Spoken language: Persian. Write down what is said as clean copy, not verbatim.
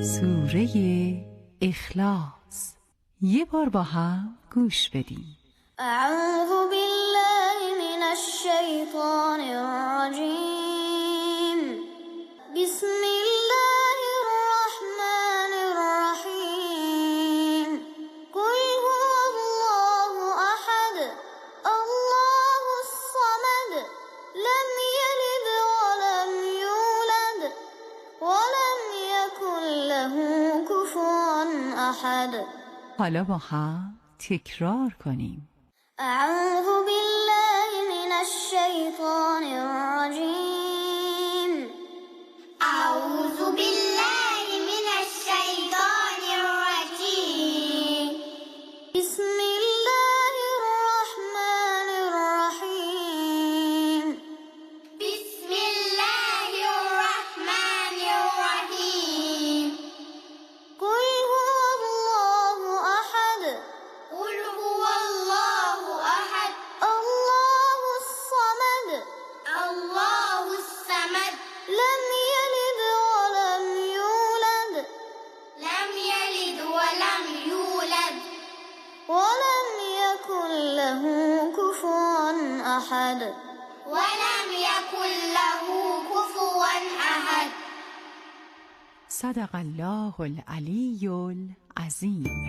سوره اخلاص. یه بار با هم گوش بدیم. اعوذ بالله من الشیطان الرجیم. بسم الله الرحمن الرحیم. قل هو الله احد الله الصمد لم یلد ولم یولد ولم یکن له کفوا احد. حالا با هم تکرار کنیم. اعوذ بالله من الشیطان الرجیم. اعوذ بالله من الشیطان الرجیم. بسم الله الرحمن الرحیم. بسم الله الرحمن الرحیم. قل هو الله احد قل هو الله احد الله الصمد الله الصمد لم يلد ولم يولد لم يلد ولم يولد ولم يكن له كفوا احد ولم يكن له كفوا احد. صدق الله العلی العظیم.